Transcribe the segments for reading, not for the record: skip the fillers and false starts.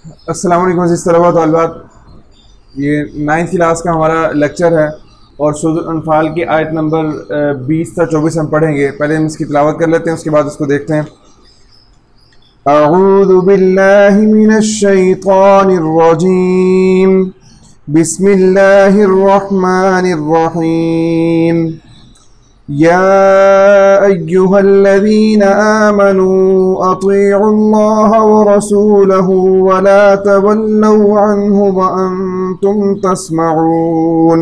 السلام علیکم عزیز طلباء و طالبات، یہ 9th کلاس کا ہمارا لیکچر ہے اور سورۃ الانفال کی آیت نمبر 20 تا 24 ہم پڑھیں گے۔ پہلے ہم اس کی تلاوت کر لیتے ہیں، اس کے بعد اس کو دیکھتے ہیں۔ اعوذ باللہ من الشیطان الرجیم، بسم اللہ الرحمن الرحیم۔ يا أيها الذين آمنوا أطيعوا الله ورسوله ولا تولوا عنه وأنتم تسمعون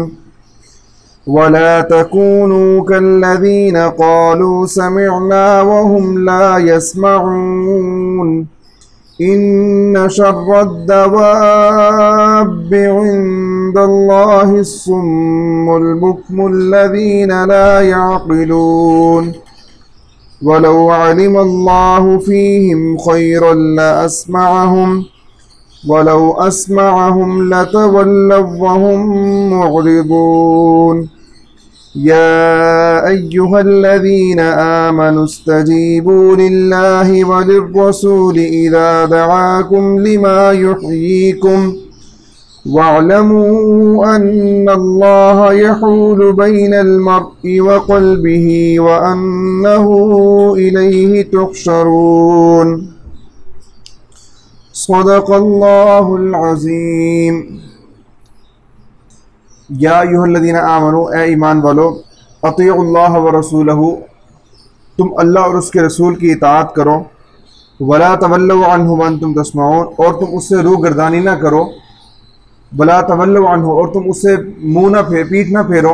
ولا تكونوا كالذين قالوا سمعنا وهم لا يسمعون إن شر الدواب عند الله الصم البكم الذين لا يعقلون ولو علم الله فيهم خيرا لأسمعهم ولو أسمعهم لتولوا وهم معرضون يا أيها الذين آمنوا استجيبوا لله وللرسول إذا دعاكم لما يحييكم واعلموا أن الله يحول بين المرء وقلبه وأنه إليه تحشرون صدق اللہ العظیم۔ یا ایھا الذین آمنوا، اے ایمان والو، اطیعوا اللہ ورسولہ، تم اللہ اور اس کے رسول کی اطاعت کرو، ولا تولوا عنہ وانتم تسمعون، اور تم اس سے روح گردانی نہ کرو، ولا تولوا عنہ، اور تم اس سے منہ نہ پیٹھ نہ پھیرو،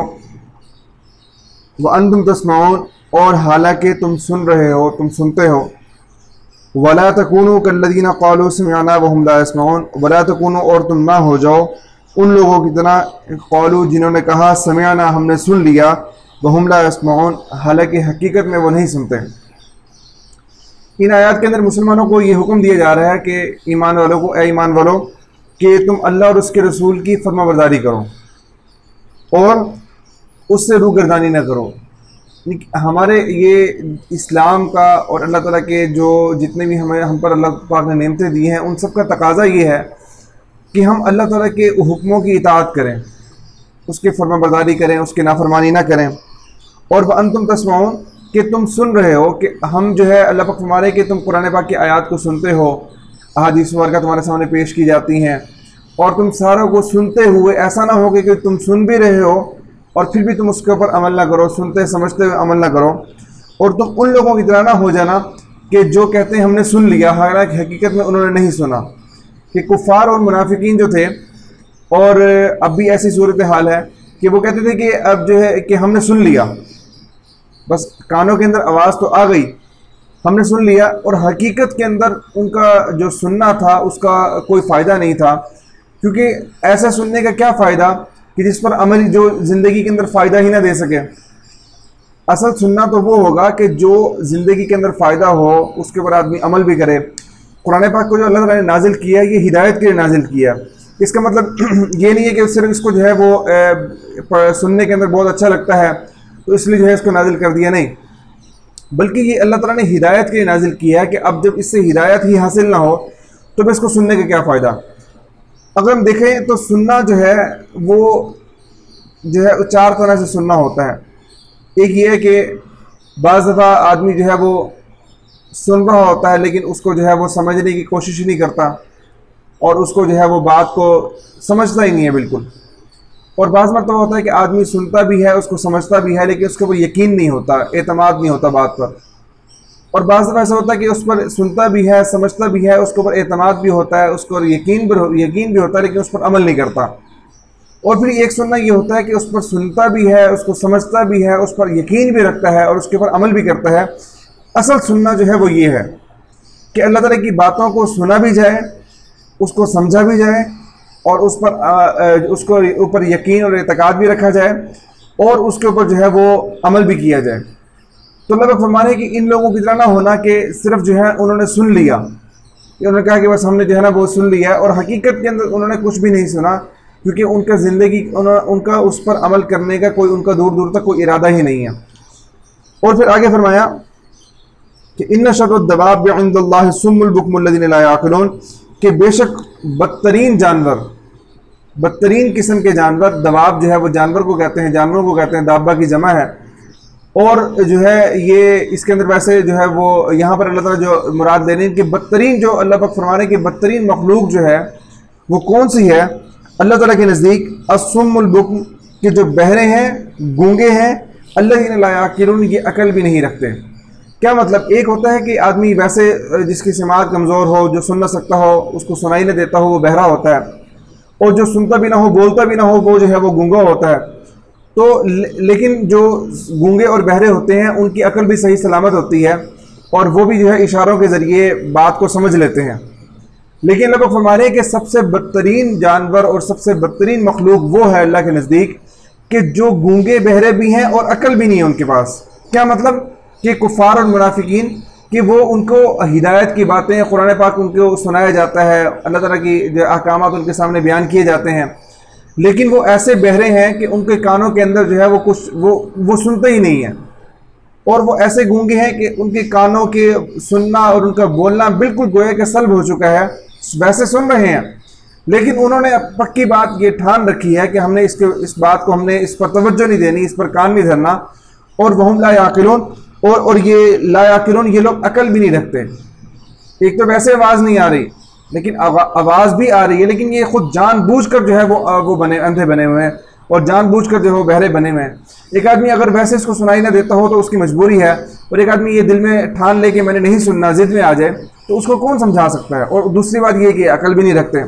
وانتم تسمعون، اور حالانکہ تم سن رہے ہو، تم سنتے ہو، ولا تکونوا کالذین قالوا سمعنا وهم لا يسمعون، ولا تکونوا، اور تم نہ ہو جاؤ ان لوگوں کی طرح قالوا جنہوں نے کہا سمعنا ہم نے سن لیا، وهم لا يسمعون، حالانکہ حقیقت میں وہ نہیں سنتے۔ ان آیات کے اندر مسلمانوں کو یہ حکم دیا جا رہا ہے کہ ایمان والوں کو، اے ایمان والوں، کہ تم اللہ اور اس کے رسول کی فرما برداری کرو اور اس سے روگردانی نہ کرو۔ ہمارے یہ اسلام کا اور اللہ تعالیٰ کے جو جتنے بھی ہم پر اللہ پاک نے نعمتیں دی ہیں، ان سب کا تقاضا یہ ہے کہ ہم اللہ تعالیٰ کے حکموں کی اطاعت کریں، اس کے فرما برداری کریں، اس کی نافرمانی نہ کریں، اور وانتم تسمعون، کہ تم سن رہے ہو، کہ ہم جو ہے اللہ پاک فرما رہے کہ تم قرآن پاک کی آیات کو سنتے ہو، احادیث مبارکہ تمہارے سامنے پیش کی جاتی ہیں، اور تم ساروں کو سنتے ہوئے ایسا نہ ہو کہ تم سن بھی رہے ہو اور پھر بھی تم اس کے اوپر عمل نہ کرو، سنتے سمجھتے ہوئے عمل نہ کرو، اور تم ان لوگوں کی طرح نہ ہو جانا کہ جو کہتے ہیں ہم نے سن لیا، حالانکہ حقیقت میں انہوں نے نہیں سنا۔ کہ کفار اور منافقین جو تھے، اور اب بھی ایسی صورتحال ہے کہ وہ کہتے تھے کہ اب جو ہے کہ ہم نے سن لیا، بس کانوں کے اندر آواز تو آ گئی، ہم نے سن لیا، اور حقیقت کے اندر ان کا جو سننا تھا اس کا کوئی فائدہ نہیں تھا، کیونکہ ایسا سننے کا کیا فائدہ کہ جس پر عمل جو زندگی کے اندر فائدہ ہی نہ دے سکے۔ اصل سننا تو وہ ہوگا کہ جو زندگی کے اندر فائدہ ہو، اس کے اوپر آدمی عمل بھی کرے۔ قرآن پاک کو جو اللہ تعالیٰ نے نازل کیا ہے، یہ ہدایت کے لیے نازل کیا ہے۔ اس کا مطلب یہ نہیں ہے کہ صرف اس کو جو ہے وہ سننے کے اندر بہت اچھا لگتا ہے تو اس لیے جو ہے اس کو نازل کر دیا، نہیں، بلکہ یہ اللہ تعالیٰ نے ہدایت کے لیے نازل کیا ہے کہ اب جب اس سے ہدایت ہی حاصل نہ ہو تو پھر اس کو سننے کا کیا فائدہ۔ اگر ہم دیکھیں تو سننا جو ہے وہ جو ہے چار طرح سے سننا ہوتا ہے۔ ایک یہ ہے کہ بعض دفعہ آدمی جو ہے وہ سن رہا ہوتا ہے لیکن اس کو جو ہے وہ سمجھنے کی کوشش ہی نہیں کرتا، اور اس کو جو ہے وہ بات کو سمجھتا ہی نہیں ہے بالکل۔ اور بعض مرتبہ ہوتا ہے کہ آدمی سنتا بھی ہے، اس کو سمجھتا بھی ہے، لیکن اس کے اوپر یقین نہیں ہوتا، اعتماد نہیں ہوتا بات پر۔ اور بعض دفعہ ایسا ہوتا ہے کہ اس پر سنتا بھی ہے، سمجھتا بھی ہے، اس کے اوپر اعتماد بھی ہوتا ہے، اس کو یقین بھی ہوتا ہے، لیکن اس پر عمل نہیں کرتا۔ اور پھر ایک سننا یہ ہوتا ہے کہ اس پر سنتا بھی ہے، اس کو سمجھتا بھی ہے، اس پر یقین بھی رکھتا ہے اور اس کے اوپر عمل بھی کرتا ہے۔ اصل سننا جو ہے وہ یہ ہے کہ اللہ تعالیٰ کی باتوں کو سنا بھی جائے، اس کو سمجھا بھی جائے، اور اس کو اوپر یقین اور اعتقاد بھی رکھا جائے، اور اس کے اوپر جو ہے وہ عمل بھی کیا جائے۔ تو اللہ کا فرمان ہے کہ ان لوگوں کی طرح نہ ہونا کہ صرف جو ہے انہوں نے سن لیا، کہ انہوں نے کہا کہ بس ہم نے جو ہے نا وہ سن لیا ہے، اور حقیقت کے اندر انہوں نے کچھ بھی نہیں سنا، کیونکہ ان کا زندگی ان کا اس پر عمل کرنے کا کوئی ان کا دور دور تک کوئی ارادہ ہی نہیں ہے۔ اور پھر آگے فرمایا کہ ان شر الدواب عند اللہ الصم البکم الذین لا یعقلون، کہ بے شک بدترین جانور، بدترین قسم کے جانور، دواب جو ہے وہ جانور کو کہتے ہیں، جانوروں کو کہتے ہیں، دابہ کی جمع ہے۔ اور جو ہے یہ اس کے اندر ویسے جو ہے وہ یہاں پر اللہ تعالیٰ جو مراد لے رہے ہیں کہ بدترین جو اللہ پاک فرما رہے ہیں کہ بدترین مخلوق جو ہے وہ کون سی ہے اللہ تعالیٰ کے نزدیک؟ الصم البکم، کہ جو بہرے ہیں، گونگے ہیں، الذین لا یعقلون، یہ عقل بھی نہیں رکھتے۔ کیا مطلب؟ ایک ہوتا ہے کہ آدمی ویسے جس کی سماعت کمزور ہو، جو سن نہ سکتا ہو، اس کو سنائی نہ دیتا ہو، وہ بہرا ہوتا ہے، اور جو سنتا بھی نہ ہو، بولتا بھی نہ ہو، وہ جو ہے وہ گونگا ہوتا ہے۔ تو لیکن جو گونگے اور بہرے ہوتے ہیں ان کی عقل بھی صحیح سلامت ہوتی ہے، اور وہ بھی جو ہے اشاروں کے ذریعے بات کو سمجھ لیتے ہیں۔ لیکن اللہ کو فرما رہے ہیں کہ سب سے بدترین جانور اور سب سے بدترین مخلوق وہ ہے اللہ کے نزدیک کہ جو گونگے بہرے بھی ہیں اور عقل بھی نہیں ہے ان کے پاس۔ کیا مطلب؟ کہ کفار اور منافقین کہ وہ ان کو ہدایت کی باتیں، قرآن پاک ان کو سنایا جاتا ہے، اللہ تعالیٰ کی جو احکامات ان کے سامنے بیان کیے جاتے ہیں، لیکن وہ ایسے بہرے ہیں کہ ان کے کانوں کے اندر جو ہے وہ کچھ وہ سنتے ہی نہیں ہیں، اور وہ ایسے گونگے ہیں کہ ان کے کانوں کے سننا اور ان کا بولنا بالکل گویا کہ سلب ہو چکا ہے، ویسے سن رہے ہیں لیکن انہوں نے پکی بات یہ ٹھان رکھی ہے کہ ہم نے اس بات کو، ہم نے اس پر توجہ نہیں دینی، اس پر کان نہیں دھرنا، اور وہم لا یعقلون، اور یہ لا یعقلون یہ لوگ عقل بھی نہیں رکھتے۔ ایک تو ویسے آواز نہیں آ رہی، لیکن آواز بھی آ رہی ہے، لیکن یہ خود جان بوجھ کر جو ہے وہ اندھے بنے ہوئے ہیں، اور جان بوجھ کر جو ہے وہ بہرے بنے ہوئے ہیں۔ ایک آدمی اگر ویسے اس کو سنائی نہ دیتا ہو تو اس کی مجبوری ہے، اور ایک آدمی یہ دل میں ٹھان لے کہ میں نے نہیں سننا، ضد میں آ جائے، تو اس کو کون سمجھا سکتا ہے؟ اور دوسری بات یہ کہ عقل بھی نہیں رکھتے۔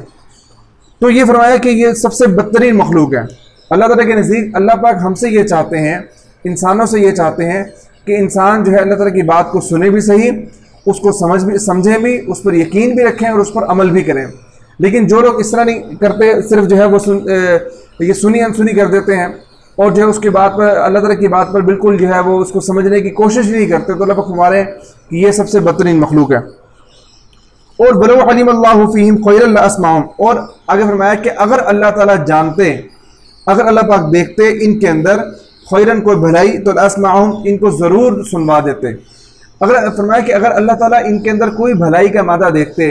تو یہ فرمایا کہ یہ سب سے بدترین مخلوق ہے اللہ تعالیٰ کے نزدیک۔ اللہ پاک ہم سے یہ چاہتے ہیں، انسانوں سے یہ چاہتے ہیں کہ انسان جو ہے اللہ تعالیٰ کی بات کو سنے بھی صحیح، اس کو سمجھیں بھی، اس پر یقین بھی رکھیں اور اس پر عمل بھی کریں۔ لیکن جو لوگ اس طرح نہیں کرتے، صرف جو ہے وہ یہ سنی انسنی کر دیتے ہیں، اور جو ہے اس کی بات پر، اللہ تعالیٰ کی بات پر بالکل جو ہے وہ اس کو سمجھنے کی کوشش نہیں کرتے، تو اللہ پاک ہمارے کہ یہ سب سے بدترین مخلوق ہے۔ اور وَلَوْ عَلِمَ اللَّهُ فِيهِمْ خَيْرًا لَأَسْمَعَهُمْ، اور آگے فرمایا کہ اگر اللہ تعالیٰ جانتے، اگر اللہ پاک دیکھتے ان کے اندر خیرن کوئی بھلائی، تو لَأَسْمَعَهُمْ ان کو ضرور سنوا دیتے۔ اگر فرمایا کہ اگر اللہ تعالیٰ ان کے اندر کوئی بھلائی کا مادہ دیکھتے،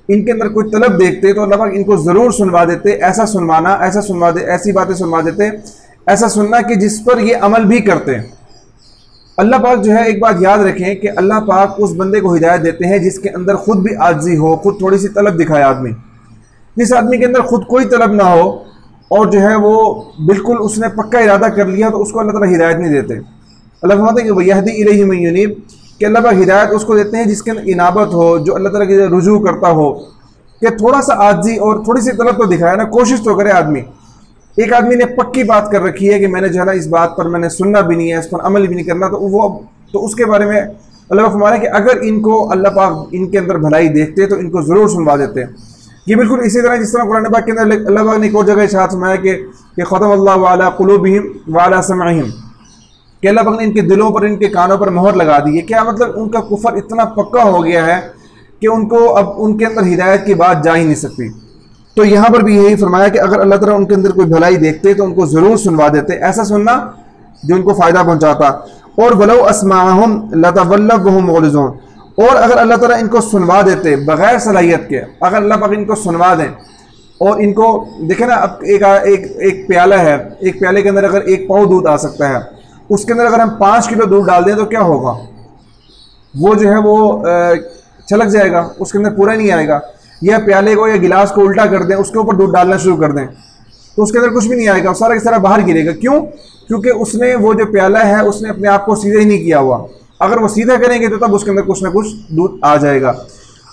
ان کے اندر کوئی طلب دیکھتے، تو اللہ پاک ان کو ضرور سنوا دیتے۔ ایسا سنوانا، ایسی باتیں سنوا دیتے، ایسا سننا کہ جس پر یہ عمل بھی کرتے۔ اللہ پاک جو ہے، ایک بات یاد رکھیں کہ اللہ پاک اس بندے کو ہدایت دیتے ہیں جس کے اندر خود بھی عاجزی ہو، خود تھوڑی سی طلب دکھائے آدمی۔ جس آدمی کے اندر خود کوئی طلب نہ ہو اور جو ہے وہ بالکل اس نے پکا ارادہ کر لیا، تو اس کو اللہ تعالیٰ ہدایت نہیں دیتے۔ اللہ فرماتے ہیں کہ وَيَهْدِي إِلَيْهِ مَن يُنِيبُ، کہ اللہ پاک ہدایت اس کو دیتے ہیں جس کے اندر انابت ہو، جو اللہ تعالیٰ کی رجوع کرتا ہو، کہ تھوڑا سا عاجزی اور تھوڑی سی طلب تو دکھائے نا، کوشش تو کرے آدمی۔ ایک آدمی نے پکی بات کر رکھی ہے کہ میں نے جو ہے نا اس بات پر میں نے سننا بھی نہیں ہے، اس پر عمل بھی نہیں کرنا، تو اس کے بارے میں اللہ پاک فرما رہے ہیں کہ اگر ان کو اللہ پاک ان کے اندر بھلائی دیکھتے تو ان کو ضرور سنوا دیتے۔ یہ بالکل اسی طرح جس طرح قرآن پاک کے اندر اللہ پاک نے ایک اور جگہ ارشاد فرمایا کہ ختم اللہ علی قلوبہم وعلی سمعہم، کہ اللہ پاک نے ان کے دلوں پر، ان کے کانوں پر مہر لگا دی ہے۔ کیا مطلب؟ ان کا کفر اتنا پکا ہو گیا ہے کہ ان کو اب ان کے اندر ہدایت کی بات جا ہی نہیں سکتی۔ تو یہاں پر بھی یہی فرمایا کہ اگر اللہ تعالیٰ ان کے اندر کوئی بھلائی دیکھتے تو ان کو ضرور سنوا دیتے، ایسا سننا جو ان کو فائدہ پہنچاتا۔ اور وَلَوْ أَسْمَعَهُمْ لَتَوَلَّوْا وَهُمْ مُعْرِضُونَ، اور اگر اللہ تعالیٰ ان کو سنوا دیتے بغیر صلاحیت کے، اگر اللہ پاک ان کو سنوا دیں اور ان کو دیکھیں نا، اب ایک پیالہ ہے، ایک پیالے کے اندر اگر 1 پاؤ دودھ آ سکتا ہے، اس کے اندر اگر ہم 5 کلو دودھ ڈال دیں تو کیا ہوگا؟ وہ جو ہے وہ چھلک جائے گا، اس کے اندر پورا نہیں آئے گا۔ یا پیالے کو یا گلاس کو الٹا کر دیں، اس کے اوپر دودھ ڈالنا شروع کر دیں تو اس کے اندر کچھ بھی نہیں آئے گا، سارا کا سارا باہر گرے گا۔ کیوں؟ کیونکہ اس نے وہ جو پیالہ ہے اس نے اپنے آپ کو سیدھا ہی نہیں کیا ہوا، اگر وہ سیدھا کریں گے تو تب اس کے اندر کچھ نہ کچھ دودھ آ جائے گا۔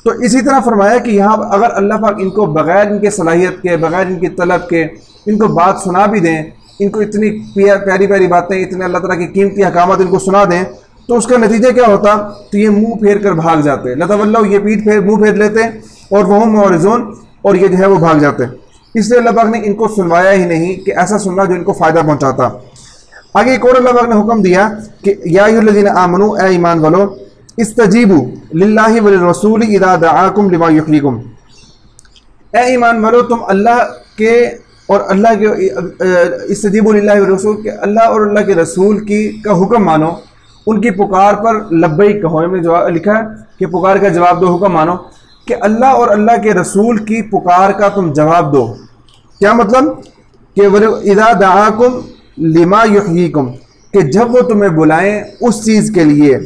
تو اسی طرح فرمایا کہ یہاں اگر اللہ پاک ان کو بغیر ان کے صلاحیت کے، بغیر ان کی طلب کے، ان کو بات سنا بھی دیں، ان کو اتنی پیاری پیاری باتیں، اتنے اللہ تعالیٰ کی قیمتی احکامات ان کو سنا دیں، تو اس کا نتیجہ کیا ہوتا؟ تو یہ منہ پھیر کر بھاگ جاتے، لَتَوَلَّوْا، یہ منہ پھیر لیتے، اور وَهُمْ مُعْرِضُونَ، اور یہ جو ہے وہ بھاگ جاتے۔ اس لیے اللہ پاک نے ان کو سنوایا ہی نہیں کہ ایسا سننا جو ان کو فائدہ پہنچاتا۔ آگے ایک اور اللہ پاک نے حکم دیا کہ یا ایھا الذین آمنوا، اے ایمان والو، استجیبوا للہ وللرسول اذا دعاکم لما یحییکم، اے ایمان والو تم اللہ کے اور اللہ کے استجیبوا للہ وللرسول، کہ اللہ اور اللہ کے رسول کا حکم مانو، ان کی پکار پر لبیک کہو۔ ہم نے لکھا ہے کہ پکار کا جواب دو، حکم مانو۔ کہ اللہ اور اللہ کے رسول کی پکار کا تم جواب دو۔ کیا مطلب؟ کہ اذا دعاکم لما یحییکم، کہ جب وہ تمہیں بلائیں اس چیز کے لیے،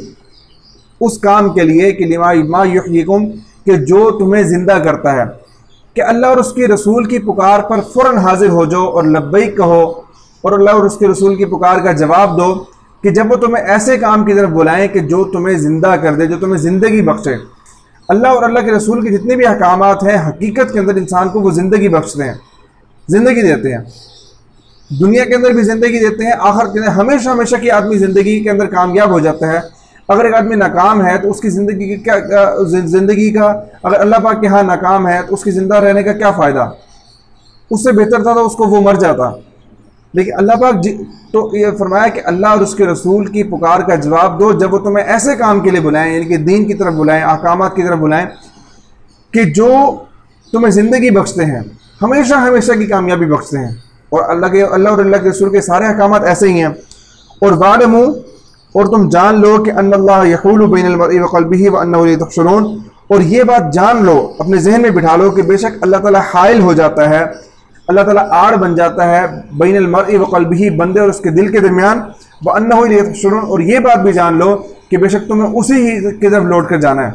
اس کام کے لیے، کہ لما یحییکم، کہ جو تمہیں زندہ کرتا ہے، کہ اللہ اور اس کے رسول کی پکار پر فوراً حاضر ہو جاؤ اور لبیک کہو، اور اللہ اور اس کے رسول کی پکار کا جواب دو کہ جب وہ تمہیں ایسے کام کی طرف بلائیں کہ جو تمہیں زندہ کر دے، جو تمہیں زندگی بخشے۔ اللہ اور اللہ کے رسول کے جتنے بھی احکامات ہیں حقیقت کے اندر انسان کو وہ زندگی بخشتے ہیں، زندگی دیتے ہیں، دنیا کے اندر بھی زندگی دیتے ہیں، آخر کے اندر ہمیشہ ہمیشہ کی آدمی زندگی کے اندر کامیاب ہو جاتا ہے۔ اگر ایک آدمی ناکام ہے تو اس کی زندگی کا اگر اللہ پاک کے ہاں ناکام ہے تو اس کی زندہ رہنے کا کیا فائدہ؟ اس سے بہتر تھا تو اس کو وہ مر جاتا۔ لیکن اللہ پاک تو یہ فرمایا کہ اللہ اور اس کے رسول کی پکار کا جواب دو جب وہ تمہیں ایسے کام کے لیے بلائیں، یعنی کہ دین کی طرف بلائیں، احکامات کی طرف بلائیں کہ جو تمہیں زندگی بخشتے ہیں، ہمیشہ ہمیشہ کی کامیابی بخشتے ہیں۔ اور اللہ اور اللہ کے رسول کے سارے احکامات ایسے ہی ہیں۔ اور وَاعْلَمُوا، اور تم جان لو کہ ان اللہ یحول بین المرء وقلبہ وانہ الیہ تحشرون، اور یہ بات جان لو، اپنے ذہن میں بٹھا لو کہ بے شک اللہ تعالیٰ حائل ہو جاتا ہے، اللہ تعالیٰ آڑ بن جاتا ہے بین المرء وقلبہ، بندے اور اس کے دل کے درمیان، وانہ الیہ تحشرون، اور یہ بات بھی جان لو کہ بے شک تمہیں اسی ہی کی طرف لوٹ کر جانا ہے۔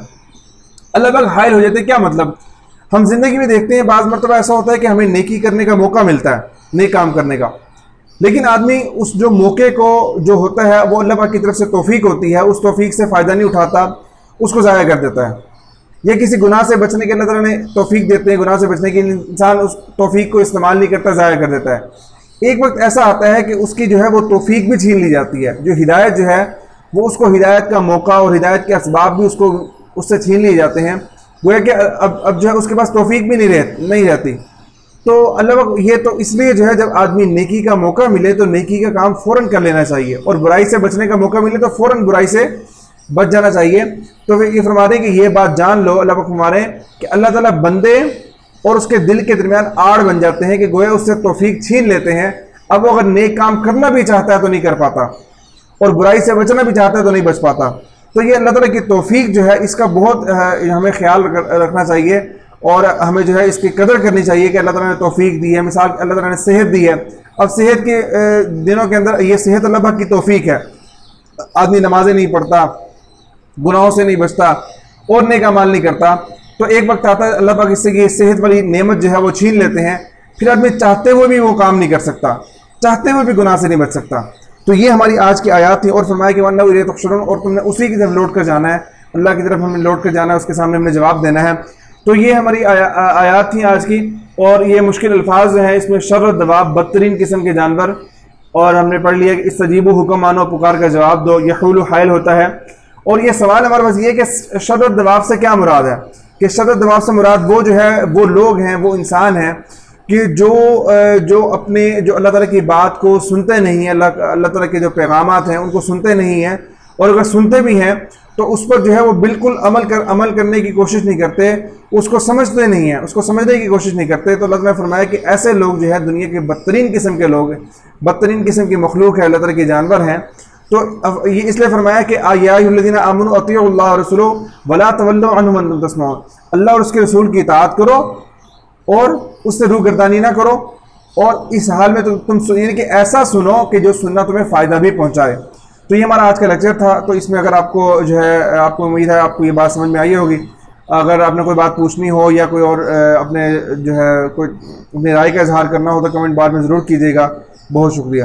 اللہ پاک حائل ہو جاتے ہیں، کیا مطلب؟ ہم زندگی میں دیکھتے ہیں بعض مرتبہ ایسا ہوتا ہے کہ ہمیں نیکی کرنے کا موقع ملتا ہے، نیک کام کرنے کا، لیکن آدمی اس جو موقع کو جو ہوتا ہے وہ اللہ پاک کی طرف سے توفیق ہوتی ہے، اس توفیق سے فائدہ نہیں اٹھاتا، اس کو ضائع کر دیتا ہے۔ یا کسی گناہ سے بچنے کے اللہ تعالیٰ نے توفیق دیتے ہیں، گناہ سے بچنے کے انسان اس توفیق کو استعمال نہیں کرتا، ضائع کر دیتا ہے۔ ایک وقت ایسا آتا ہے کہ اس کی جو ہے وہ توفیق بھی چھین لی جاتی ہے، جو ہدایت جو ہے وہ اس کو ہدایت کا موقع اور ہدایت کے اسباب بھی اس سے چھین لیے جاتے ہیں، گویا کہ اب جو ہے اس کے پاس توفیق بھی نہیں رہتی۔ تو اللہ یہ تو اس لیے جو ہے جب آدمی نیکی کا موقع ملے تو نیکی کا کام فوراً کر لینا چاہیے، اور برائی سے بچنے کا موقع ملے تو فوراً برائی سے بچ جانا چاہیے۔ تو پھر یہ فرما رہے ہیں کہ یہ بات جان لو، اللہ فرما رہے ہیں کہ اللہ تعالیٰ بندے اور اس کے دل کے درمیان آڑ بن جاتے ہیں کہ گویا اس سے توفیق چھین لیتے ہیں۔ اب وہ اگر نیک کام کرنا بھی چاہتا ہے تو نہیں کر پاتا، اور برائی سے بچنا بھی چاہتا ہے تو نہیں بچ پاتا۔ تو یہ اللہ تعالیٰ کی توفیق جو ہے اس کا بہت ہمیں خیال رکھنا چاہیے، اور ہمیں جو ہے اس کی قدر کرنی چاہیے کہ اللہ تعالیٰ نے توفیق دی ہے۔ مثال اللہ تعالیٰ نے صحت دی ہے، اب صحت کے دنوں کے اندر یہ صحت اللہ پاک کی توفیق ہے، آدمی نمازیں نہیں پڑھتا، گناہوں سے نہیں بچتا، اور نیک اعمال نہیں کرتا، تو ایک وقت آتا ہے اللہ پاک اس سے یہ صحت والی نعمت جو ہے وہ چھین لیتے ہیں، پھر آدمی چاہتے ہوئے بھی وہ کام نہیں کر سکتا، چاہتے ہوئے بھی گناہ سے نہیں بچ سکتا۔ تو یہ ہماری آج کی آیات تھی، اور فرمایا کہ وَأَنَّهُ إِلَيْهِ تُحْشَرُونَ، اور تم نے اسی کی طرف لوٹ کر جانا ہے، اللہ کی طرف ہمیں لوٹ کر جانا ہے، اس کے سامنے ہم نے جواب دینا ہے۔ تو یہ ہماری آیات تھیں آج کی، اور یہ مشکل الفاظ جو ہیں اس میں شر الدواب، بدترین قسم کے جانور، اور ہم نے پڑھ لیا کہ استجیبوا، حکم مانو، پکار کا جواب دو، یحول حائل ہوتا ہے۔ اور یہ سوال ہمارے پاس یہ ہے کہ شر الدواب سے کیا مراد ہے؟ کہ شر الدواب سے مراد وہ جو ہے وہ لوگ ہیں، وہ انسان ہیں کہ جو اللہ تعالیٰ کی بات کو سنتے نہیں ہیں، اللہ تعالیٰ کے جو پیغامات ہیں ان کو سنتے نہیں ہیں، اور اگر سنتے بھی ہیں تو اس پر جو ہے وہ بالکل عمل کرنے کی کوشش نہیں کرتے، اس کو سمجھتے نہیں ہیں، اس کو سمجھنے کی کوشش نہیں کرتے۔ تو اللہ تعالیٰ نے فرمایا کہ ایسے لوگ جو ہے دنیا کے بدترین قسم کے لوگ ہیں، بدترین قسم کی مخلوق ہے، اللہ تعالیٰ کے جانور ہیں۔ تو یہ اس لیے فرمایا کہ یا ایھا الذین آمنوا اطیعوا اللہ ورسولہ ولا تولوا عنہ وانتم تسمعون، اللہ اور اس کے رسول کی اطاعت کرو اور اس سے روگردانی نہ کرو، اور اس حال میں تم یعنی کہ ایسا سنو کہ جو سننا تمہیں فائدہ بھی پہنچائے۔ تو یہ ہمارا آج کا لیکچر تھا۔ تو اس میں اگر آپ کو جو ہے آپ کو امید ہے آپ کو یہ بات سمجھ میں آئی ہوگی۔ اگر آپ نے کوئی بات پوچھنی ہو یا کوئی اور اپنے جو ہے کوئی اپنی رائے کا اظہار کرنا ہو تو کمنٹ بار میں ضرور کیجیے گا۔ بہت شکریہ۔